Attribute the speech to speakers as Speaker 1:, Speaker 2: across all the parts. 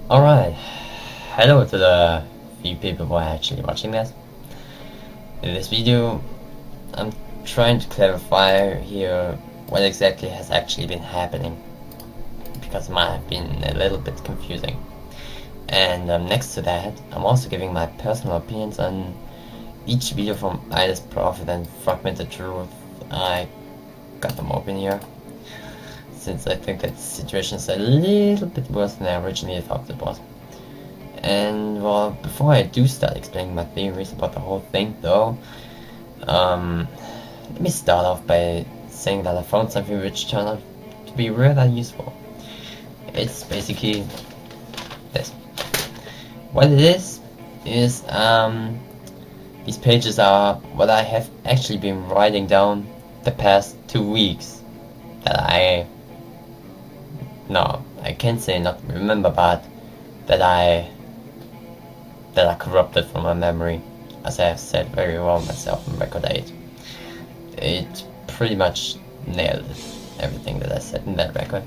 Speaker 1: Alright, hello to the few people who are actually watching this. In this video, I'm trying to clarify here what exactly has actually been happening, because it might have been a little bit confusing. And next to that, I'm also giving my personal opinions on each video from EyelessProphet and FragmentedTruth. I got them open here, since I think that the situation is a little bit worse than I originally thought it was. And well, before I do start explaining my theories about the whole thing though, let me start off by saying that I found something which turned out to be rather useful. It's basically this. What it is, these pages are what I have actually been writing down the past 2 weeks that I can't say not remember, but that I corrupted from my memory, as I have said very well myself in record 8. It pretty much nailed it, everything that I said in that record.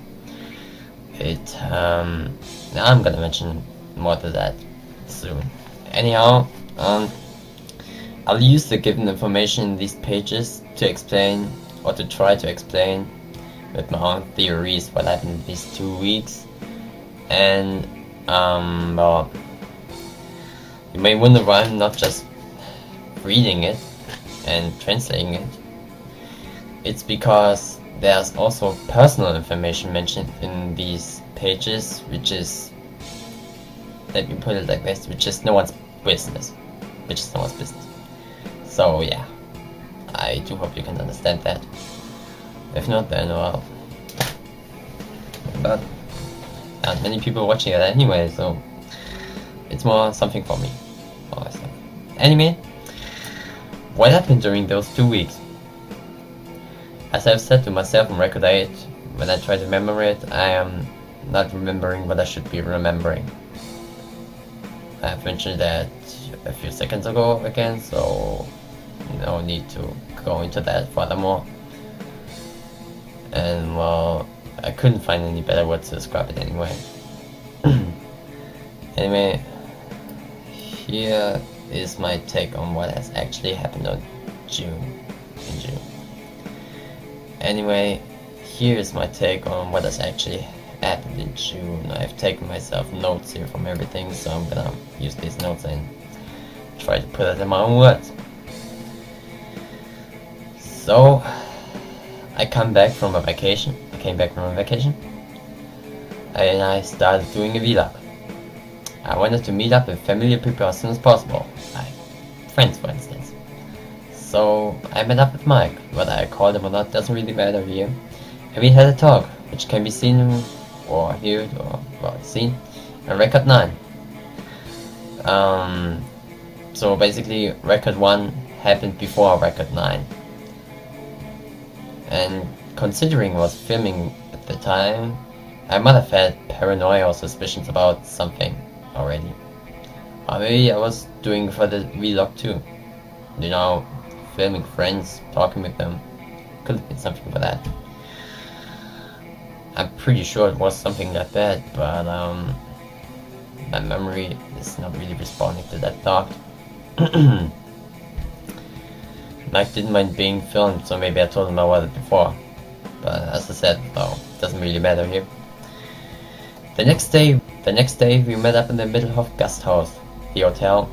Speaker 1: Now I'm gonna mention more to that soon. Anyhow, I'll use the given information in these pages to explain, or to try to explain with my own theories, what happened in these 2 weeks. And well, you may wonder why I'm not just reading it and translating it. It's because there's also personal information mentioned in these pages, which is, let me put it like this, which is no one's business. So yeah, I do hope you can understand that. If not, then well, but not many people watching it anyway, so it's more something for me. Anyway, what happened during those 2 weeks? As I've said to myself in record 8, when I try to remember it, I am not remembering what I should be remembering. I have mentioned that a few seconds ago again, so no need to go into that furthermore. And well, I couldn't find any better words to describe it anyway. Anyway, here is my take on what has actually happened in June. Anyway, here is my take on what has actually happened in June. I've taken myself notes here from everything, so I'm gonna use these notes and try to put it in my own words. So, I came back from a vacation, and I started doing a vlog. I wanted to meet up with familiar people as soon as possible, like friends for instance. So I met up with Mike. Whether I called him or not doesn't really matter here. And we had a talk, which can be seen or heard, or well, seen on record 9. So basically record 1 happened before record 9. And considering I was filming at the time, I might have had paranoia or suspicions about something already. Or maybe I was doing for the vlog too. You know, filming friends, talking with them. Could have been something for that. I'm pretty sure it was something like that, but my memory is not really responding to that thought. Mike didn't mind being filmed, so maybe I told him about it before. But as I said, though, it doesn't really matter here. The next day we met up in the Mittelhoff guest house, the hotel,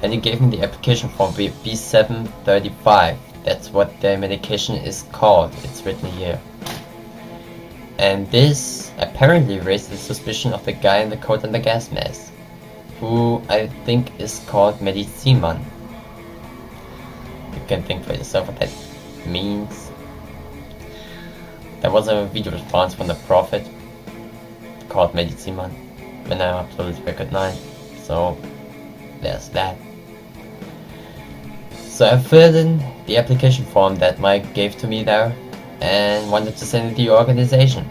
Speaker 1: and he gave me the application form B735. That's what the medication is called, it's written here. And this apparently raised the suspicion of the guy in the coat and the gas mask, who I think is called Medizinmann. You can think for yourself what that means. There was a video response from the Prophet called Medizinmann when I uploaded record 9, so there's that. So I filled in the application form that Mike gave to me there and wanted to send it to the organization.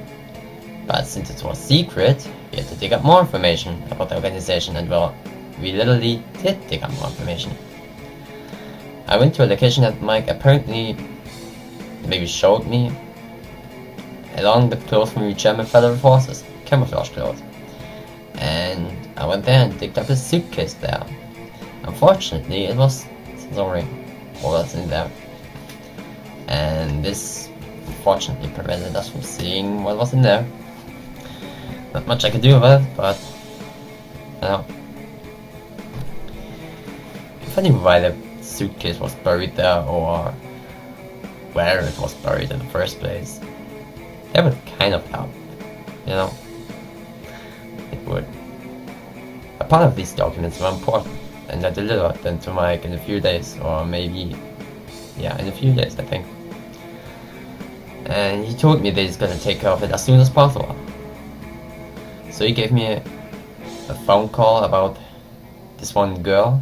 Speaker 1: But since it was secret, we had to dig up more information about the organization, and well, we literally did dig up more information. I went to a location that Mike apparently maybe showed me, along with clothes from the German Federal Forces, camouflage clothes. and I went there and picked up his suitcase there. Unfortunately, it was sorry, what was in there, and this unfortunately prevented us from seeing what was in there. Not much I could do about it, but you know, if I knew why the suitcase was buried there or where it was buried in the first place, that would kind of help, you know. It would. A part of these documents were important, and I delivered them to Mike in a few days, or maybe, yeah, in a few days I think. And he told me that he's gonna take care of it as soon as possible. So he gave me a phone call about this one girl.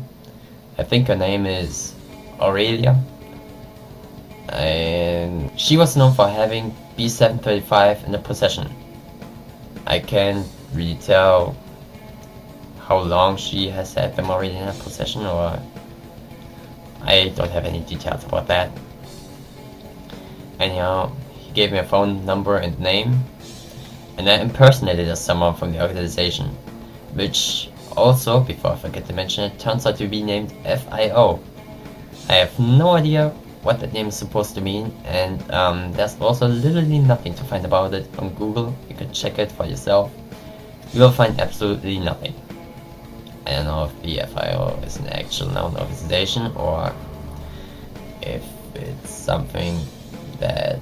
Speaker 1: I think her name is Aurelia. And she was known for having B735 in her possession. I can't really tell how long she has had them already in her possession, or I don't have any details about that. Anyhow, he gave me a phone number and name, and I impersonated as someone from the organization, which also, before I forget to mention it, turns out to be named FIO. I have no idea what that name is supposed to mean, and there's also literally nothing to find about it on Google. You can check it for yourself. You will find absolutely nothing. I don't know if the FIO is an actual known organization or if it's something that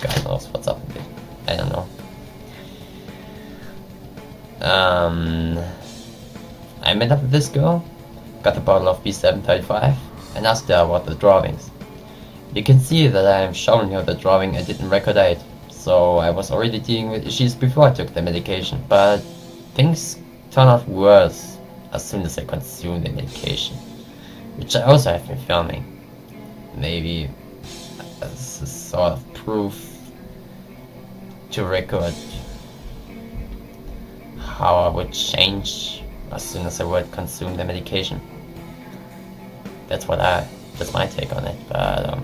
Speaker 1: God knows what's up with it. I don't know. I met up with this girl, got a bottle of B735, and asked her about the drawings. You can see that I am showing her the drawing I did in record 8, so I was already dealing with issues before I took the medication, but things turned out worse as soon as I consumed the medication, which I also have been filming. Maybe as a sort of proof to record how I would change as soon as I would consume the medication. That's my take on it, but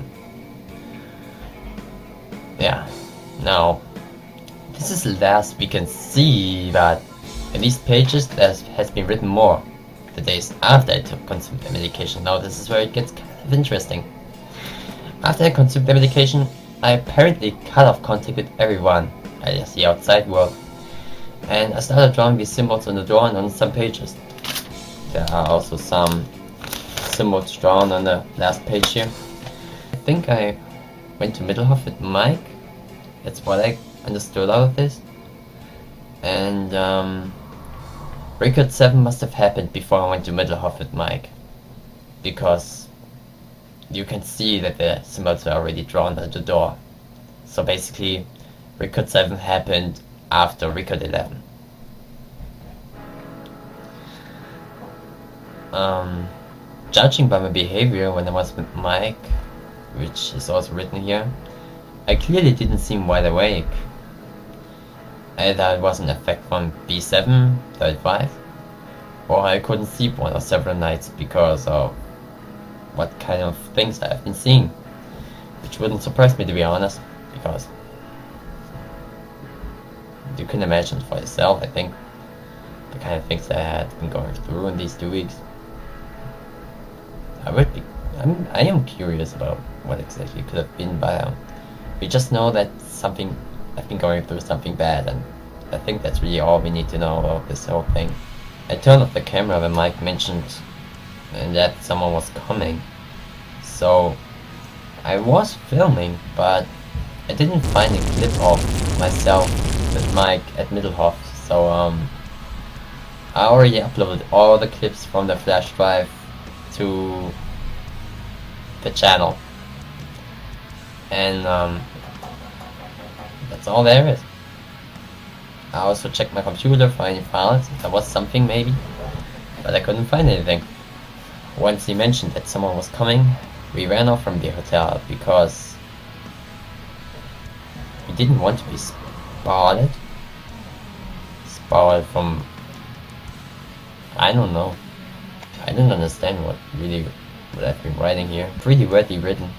Speaker 1: yeah. Now, this is the last we can see, but in these pages there has been written more the days after I consumed the medication. Now this is where it gets kind of interesting. After I consumed the medication, I apparently cut off contact with everyone, alias the outside world, and I started drawing these symbols on the door and on some pages. There are also some symbols drawn on the last page here. I think I went to Mittelhoff with Mike. That's what I understood out of this. And record 7 must have happened before I went to Mittelhoff with Mike, because you can see that the symbols are already drawn at the door. So basically, record 7 happened after record 11. Judging by my behavior when I was with Mike, which is also written here, I clearly didn't seem wide awake. Either it was an effect from B735, or I couldn't sleep one or several nights because of what kind of things I have been seeing, which wouldn't surprise me, to be honest, because you can imagine for yourself, I think, the kind of things that I had been going through in these 2 weeks. I am curious about what exactly could have been, but we just know that I've been going through something bad, and I think that's really all we need to know about this whole thing. I turned off the camera when Mike mentioned that someone was coming, so I was filming, but I didn't find a clip of myself with Mike at Mittelhoff, so I already uploaded all the clips from the flash drive to the channel, and that's all there is. I also checked my computer for any files, if there was something maybe, but I couldn't find anything. Once he mentioned that someone was coming, we ran off from the hotel because we didn't want to be spoiled from, I don't know. I don't understand what I've been writing here. Pretty weirdly written.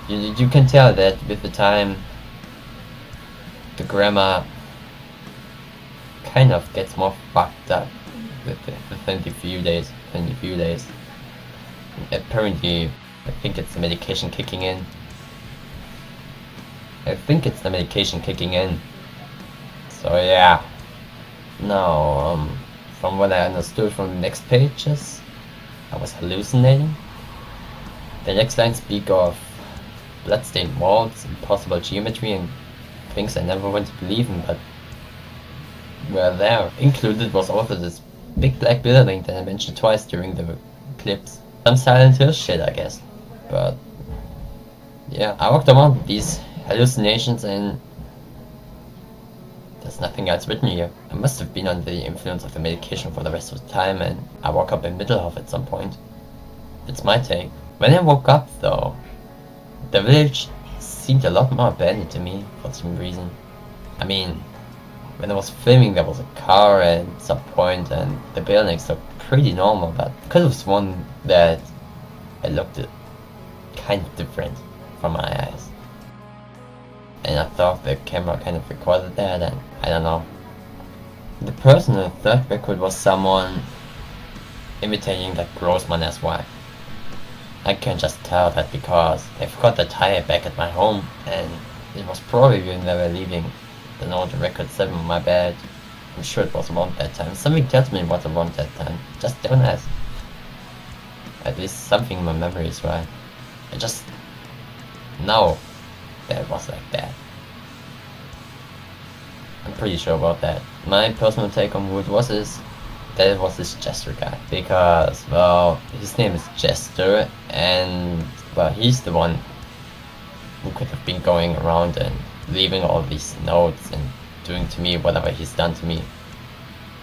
Speaker 1: You can tell that with the time the grammar kind of gets more fucked up within a few days. Apparently, I think it's the medication kicking in. So yeah. Now, from what I understood from the next pages, I was hallucinating. The next lines speak of bloodstained walls, impossible geometry, and things I never want to believe in, but were there. Included was also this big black building that I mentioned twice during the clips. Some Silent Hill shit, I guess. But yeah, I walked around with these hallucinations and there's nothing else written here. I must have been under the influence of the medication for the rest of the time, and I woke up in Mittelhoff at some point. That's my take. When I woke up though, the village seemed a lot more abandoned to me for some reason. I mean, when I was filming there was a car at some point and the buildings looked pretty normal, but because it was one that it looked kind of different from my eyes. And I thought the camera kind of recorded that, and I don't know. The person in the third record was someone imitating that großmann as wife. I can just tell that because they forgot the tire back at my home, and it was probably when they were leaving. The note on record 7 on my bed. I'm sure it was around that time. Something tells me it was around that time. Just don't ask. At least something in my memory is right. I just know that it was like that. I'm pretty sure about that. My personal take on who it was is that it was this Jester guy. Because, well, his name is Jester, and, well, he's the one who could have been going around and leaving all these notes and doing to me whatever he's done to me.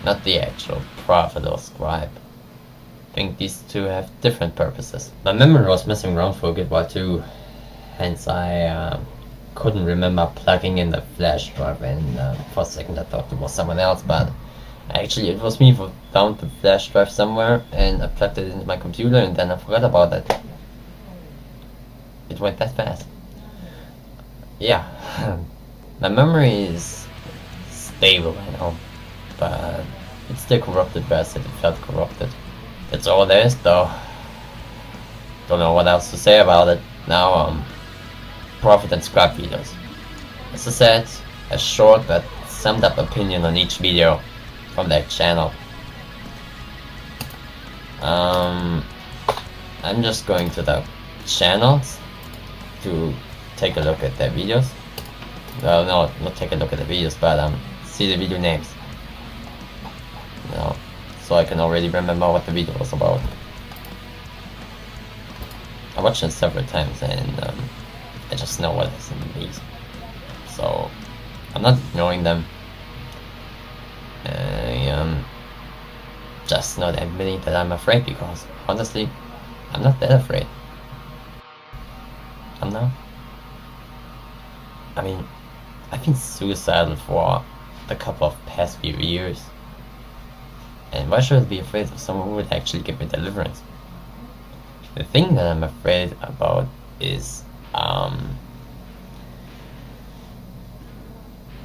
Speaker 1: Not the actual prophet or scribe. I think these two have different purposes. My memory was messing around for a good while too, hence I couldn't remember plugging in the flash drive, and for a second I thought it was someone else, but actually it was me who found the flash drive somewhere and I plugged it into my computer and then I forgot about it. It went that fast. Yeah, my memory is stable, I know, but it's still corrupted, but I said it felt corrupted. That's all there is though. Don't know what else to say about it. Now, Prophet and Scribe videos. As I said, a short but summed up opinion on each video from that channel. I'm just going to the channels to take a look at their videos. Well, no, not take a look at the videos, but see the video names. You know, so I can already remember what the video was about. I watched it several times and I just know what is in these. So I'm not ignoring them. I just not admitting that I'm afraid, because honestly, I'm not that afraid. I'm not. I mean, I've been suicidal for a couple of past few years. And why should I be afraid of someone who would actually give me deliverance? The thing that I'm afraid about is,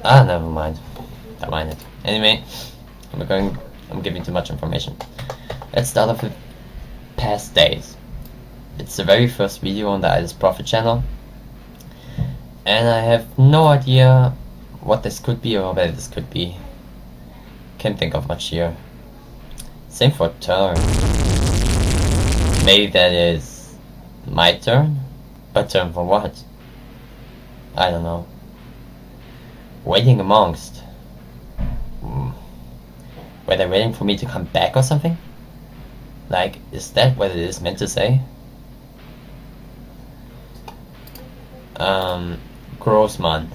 Speaker 1: never mind. Don't mind it. Anyway, I'm giving too much information. Let's start off with past days. It's the very first video on the EyelessProphet channel. And I have no idea what this could be or where this could be. Can't think of much here. Same for turn. Maybe that is my turn? But turn for what? I don't know. Waiting amongst. Were they waiting for me to come back or something? Like, is that what it is meant to say? Großmann.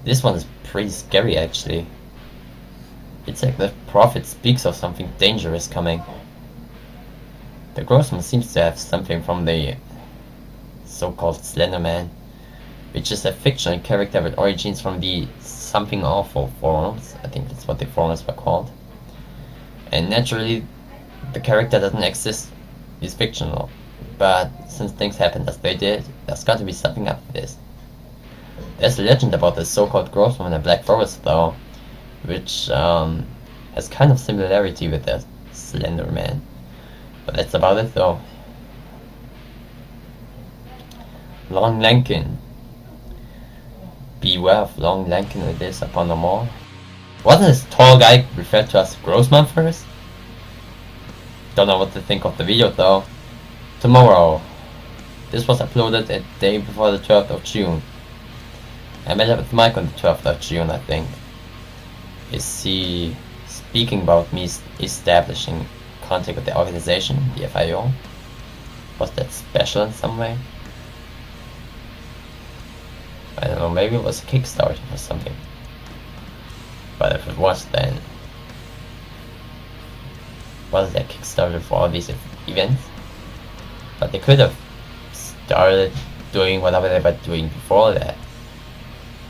Speaker 1: This one is pretty scary actually. It's like the prophet speaks of something dangerous coming. The großmann seems to have something from the so-called Slenderman, which is a fictional character with origins from the Something Awful forums. I think that's what the forums were called. And naturally, the character doesn't exist. He's fictional. But since things happened as they did, there's got to be something up with this. There's a legend about the so-called großmann in the Black Forest though, which has kind of similarity with the Slender Man. But that's about it though. Long Lankin. Beware of Long Lankin it is upon the mall. Wasn't this tall guy referred to as Großmann first? Don't know what to think of the video though. Tomorrow. This was uploaded a day before the 12th of June. I met up with Mike on the 12th of June, I think. Is he speaking about me establishing contact with the organization, the FIO? Was that special in some way? I don't know, maybe it was a Kickstarter or something. But if it was, then was that Kickstarter for all these events? But they could have started doing whatever they were doing before that.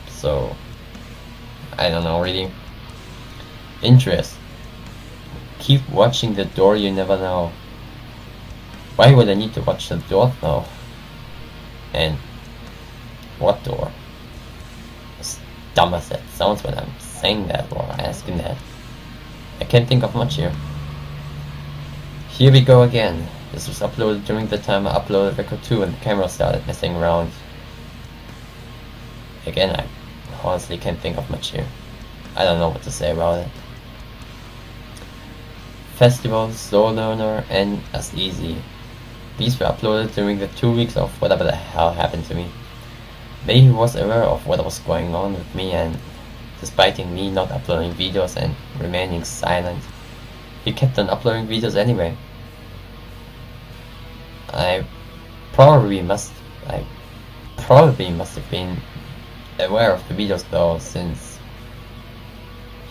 Speaker 1: So I don't know, really. Interest. Keep watching the door, you never know. Why would I need to watch the door though? And what door? As dumb as that sounds when I'm saying that or asking that. I can't think of much here. Here we go again. This was uploaded during the time I uploaded record 2 and the camera started messing around. Again, I honestly can't think of much here. I don't know what to say about it. Festival, Slow Learner, and As Easy. These were uploaded during the 2 weeks of whatever the hell happened to me. Maybe he was aware of what was going on with me, and despite me not uploading videos and remaining silent, he kept on uploading videos anyway. I probably must have been aware of the videos though, since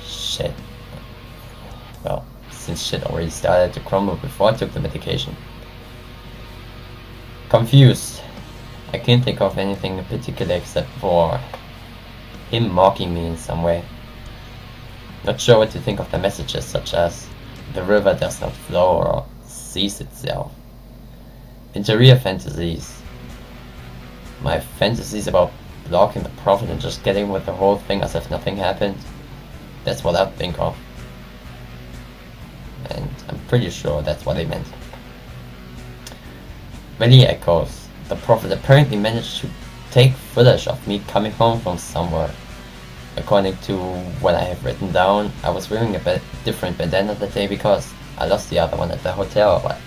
Speaker 1: shit already started to crumble before I took the medication. Confused. I can't think of anything in particular except for him mocking me in some way. Not sure what to think of the messages such as the river does not flow or sees itself. Interior fantasies. My fantasies about blocking the prophet and just getting with the whole thing as if nothing happened. That's what I'd think of. And I'm pretty sure that's what they meant. Valley Echoes. The prophet apparently managed to take footage of me coming home from somewhere. According to what I have written down, I was wearing a different bandana that day because I lost the other one at the hotel, but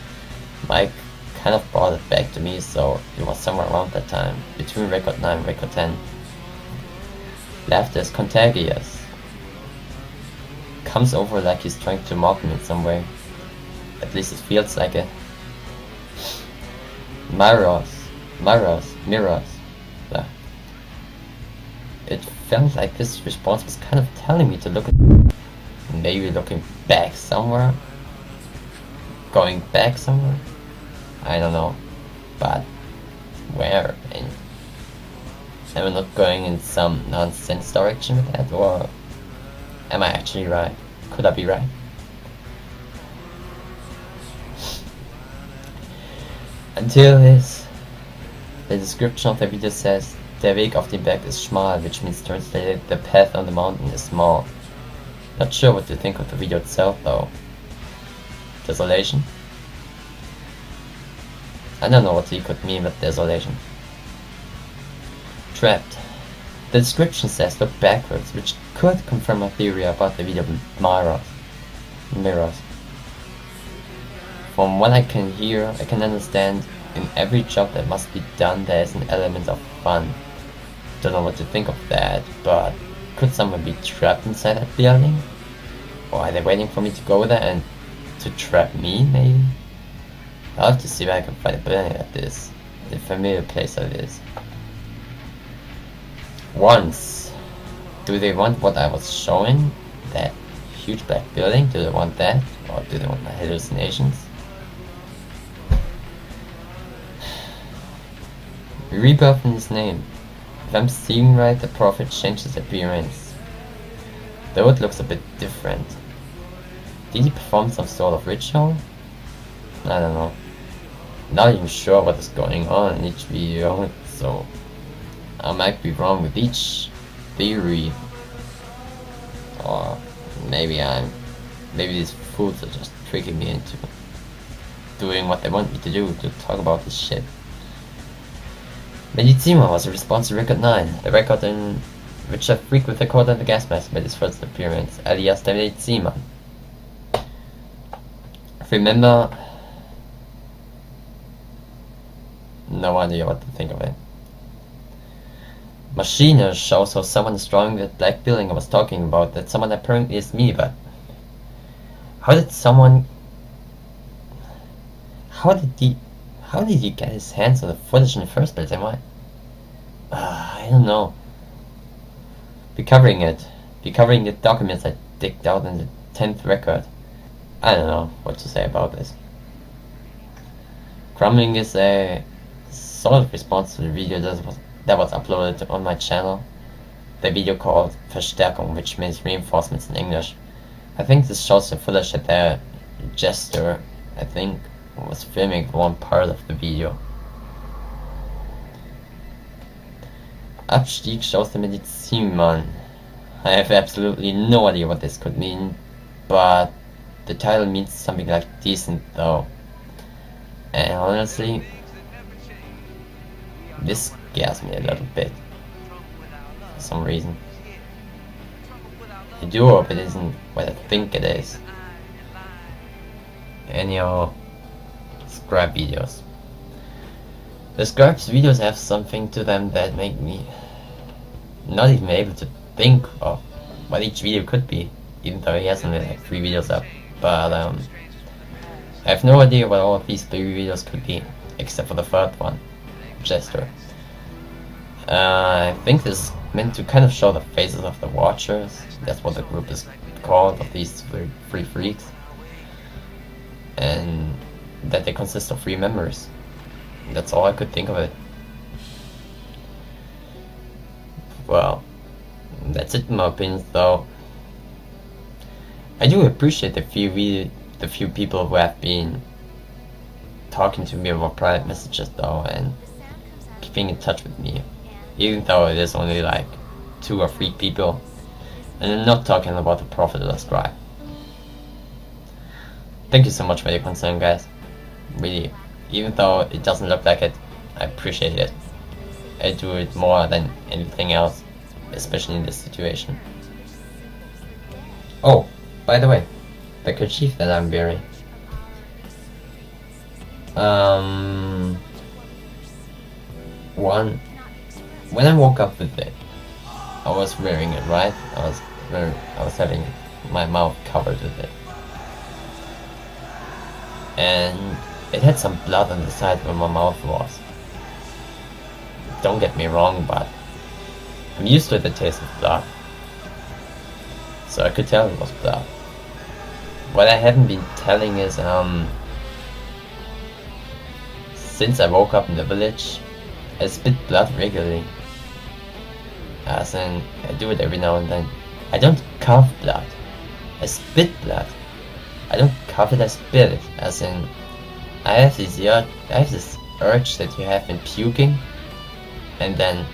Speaker 1: Mike kind of brought it back to me, so it was somewhere around that time, between record 9 and record 10. Laughter is contagious. Comes over like he's trying to mock me in some way. At least it feels like it. Mirrors. It felt like this response was kind of telling me to look at, maybe looking back somewhere, going back somewhere. I don't know, but where? And am I not going in some nonsense direction with that, or am I actually right? Could I be right? Until this, the description of the video says, der Weg auf den Berg ist schmal, which means translated, the path on the mountain is small. Not sure what to think of the video itself though. Desolation? I don't know what he could mean with desolation. Trapped. The description says look backwards, which could confirm my theory about the video mirrors. From what I can hear, I can understand in every job that must be done there is an element of fun. Don't know what to think of that, but could someone be trapped inside that building? Or are they waiting for me to go there and to trap me, maybe? I'll have to see where I can find a building like this, the familiar place like this. Once. Do they want what I was showing? That huge black building? Do they want that? Or do they want my hallucinations? Rebirth in his name. If I'm seeing right, the prophet changed his appearance. Though it looks a bit different. Did he perform some sort of ritual? I don't know. Not even sure what is going on in each video, so I might be wrong with each theory. Or maybe these fools are just tricking me into doing what they want me to do, to talk about this shit. Medizima was a response to record 9, the record in which a freak with a cord and the gas mask made his first appearance, alias the Medizima. Remember... No idea what to think of it. Machine shows how someone is drawing that black building I was talking about, that someone apparently is me, but... How did he get his hands on the footage in the first place? I don't know. Be covering the documents I digged out in the 10th record. I don't know what to say about this. Crumbling is a sort of response to the video that was uploaded on my channel. The video called Verstärkung, which means reinforcements in English. I think this shows the footage that their jester, I think, was filming one part of the video. Abstieg shows the Medizinmann. I have absolutely no idea what this could mean, but the title means something like decent though. And honestly, this scares me a little bit, for some reason. I do hope it isn't what I think it is. Anyhow, Scribe videos. The Scribe's videos have something to them that make me not even able to think of what each video could be, even though he has only like 3 videos up. But I have no idea what all of these 3 videos could be, except for the 3rd one, Jester. I think this is meant to kind of show the faces of the Watchers. That's what the group is called, of these 3 freaks. And that they consist of 3 members. That's all I could think of it. Well, that's it in my opinion though. I do appreciate the few people who have been talking to me over private messages though, and keeping in touch with me, even though it is only like 2 or 3 people, and I'm not talking about the Prophet or the Scribe. Thank you so much for your concern, guys. Really, even though it doesn't look like it, I appreciate it. I do it more than anything else, especially in this situation. Oh, by the way, the kerchief that I'm wearing. When I woke up with it, I was wearing it, right? I was having my mouth covered with it. And it had some blood on the side where my mouth was. Don't get me wrong, but I'm used to the taste of blood, so I could tell it was blood. What I haven't been telling is, since I woke up in the village, I spit blood regularly. As in, I do it every now and then. I don't cough blood, I spit blood. I don't cough it, I spit it. As in, I have this urge that you have in puking, and then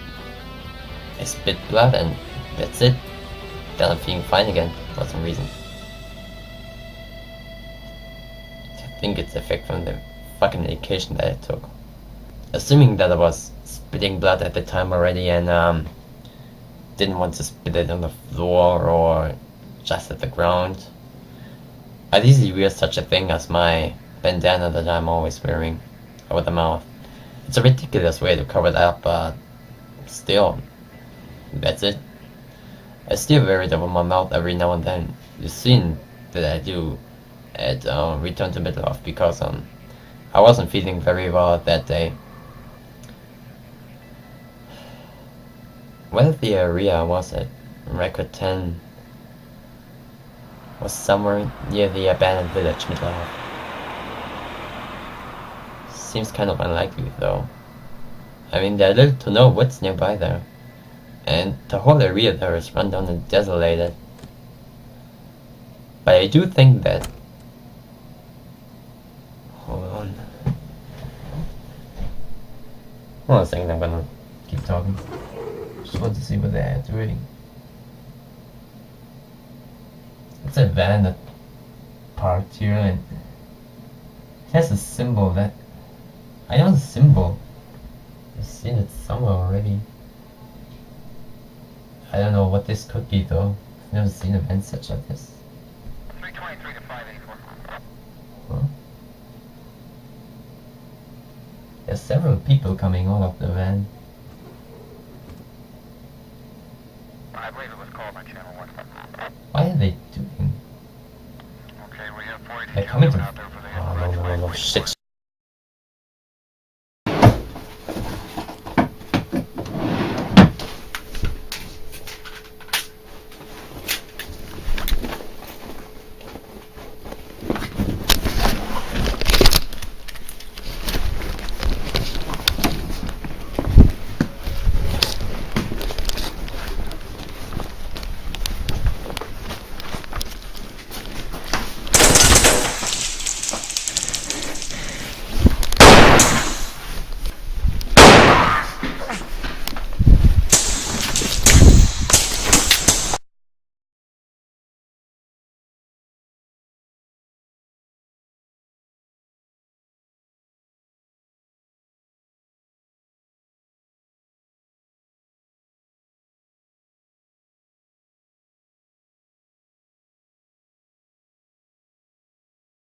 Speaker 1: I spit blood and that's it. Then I'm feeling fine again for some reason. I think it's the effect from the fucking medication that I took. Assuming that I was spitting blood at the time already and didn't want to spit it on the floor or just at the ground, I'd easily wear such a thing as my bandana that I'm always wearing over the mouth. It's a ridiculous way to cover it up, but still, that's it. I still wear it over my mouth every now and then. You've seen that I do at Return to Mittelhoff, because I wasn't feeling very well that day. Whether the area I was at, record 10, was somewhere near the abandoned village Mittelhoff. Seems kind of unlikely though. I mean, there are little to no woods nearby there, and the whole area there is run down and desolated. But I do think that... Hold on. Hold on a second, I'm gonna keep talking. Just want to see what they're doing. It's a van that parked here, and it has a symbol that... I know the symbol. I've seen it somewhere already. I don't know what this could be though. I've never seen a van such like this.
Speaker 2: 323 to 584.
Speaker 1: Huh? There's several people coming out of the van.
Speaker 2: I believe it was called on channel 1.
Speaker 1: Why are they doing?
Speaker 2: Okay, we have 42
Speaker 1: They're coming to...
Speaker 2: out there for the
Speaker 1: Oh, no, shit.